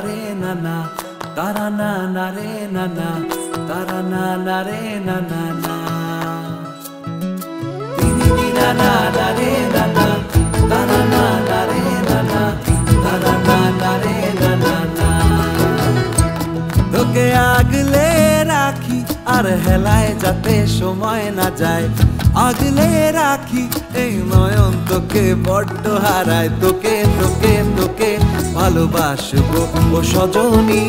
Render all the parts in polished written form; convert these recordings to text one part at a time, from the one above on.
রে না না, তারা না না রে না না, তারা না না রে না না না, তিরি না না না রে না না, তারা না না রে না না, তারা না না রে না না না। তোকে আগলে রাখি আর হেলায় যাতে সময় না যায়, আগলে রাখি এই নয়ন তোকে বড্ড হারায়। তোকে তোকে তোকে ভালোবাসবো ও সজনী,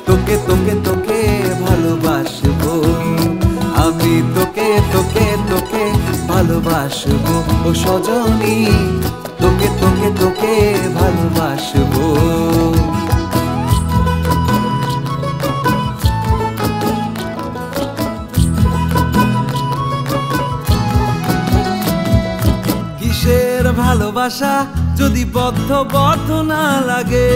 তোকে তোকে তোকে ভালোবাসবো আমি, তোকে তোকে তোকে ভালোবাসবো ও সজনী, তোকে তোকে তোকে ভালোবাসবো। কিসের ভালোবাসা যদি বদ্ধ বদ্ধ না লাগে,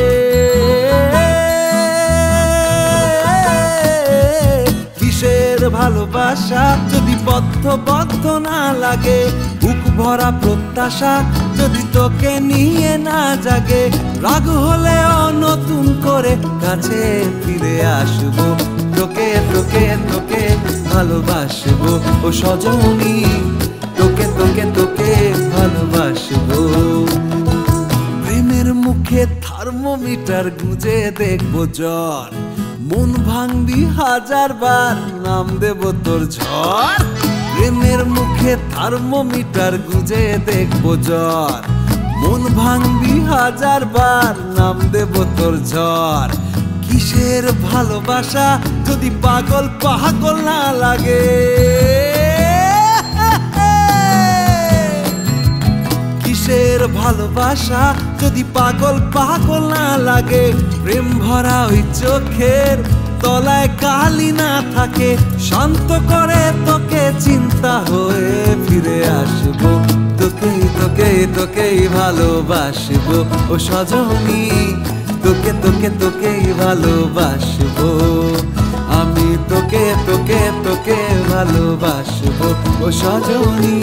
কিসের ভালোবাসা যদি বদ্ধ বদ্ধ না লাগে, বুক ভরা প্রত্যাশা যদি তোকে নিয়ে না জাগে, রাগ হলেও নতুন করে কাছে ফিরে আসবো, তোকে তোকে তোকে ভালোবাসবো ও সজনী, তোকে তোকে তোকে ভালোবাসবো। প্রেমের মুখে থার্মোমিটার গুঁজে দেখবো জ্বর, মন ভাঙবি হাজার বার নাম দেব তোর ঝড়। প্রেমের মুখে থার্মোমিটার গুঁজে দেখবো জ্বর, মন ভাঙবি হাজার বার নাম দেব তোর ঝড়। কিসের ভালোবাসা যদি পাগল পাগল না লাগে, কিসের ভালোবাসা যদি পাগল পাগল না লাগে, প্রেম ভরা ওই চোখের তলায় কালি না থাকে, শান্ত করে তোকে চিন্তা হয়ে ফিরে আসবো, তোকে তোকে তোকেই ভালোবাসবো ও সজনী, তোকে তোকে তোকেই ভালোবাসবো আমি, তোকে তোকে তোকে ভালোবাসবো ও সজনী।